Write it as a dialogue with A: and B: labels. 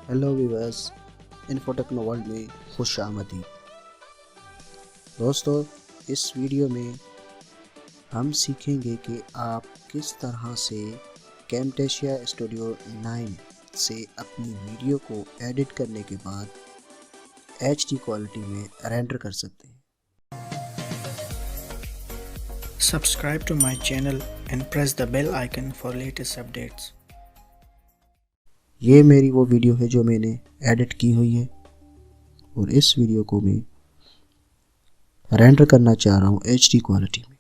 A: Hello viewers, Info Techno World में खुश आमदी। दोस्तों, इस वीडियो में हम सीखेंगे कि आप किस तरह से कैमटेशिया स्टूडियो 9 से अपनी वीडियो को एडिट करने के बाद HD क्वालिटी में रेंडर कर सकते हैं।
B: Subscribe to my channel and press the bell icon for latest updates.
A: ये मेरी वो वीडियो है जो मैंने एडिट की हुई है और इस वीडियो को मैं रेंडर करना चाह रहा हूँ HD क्वालिटी में।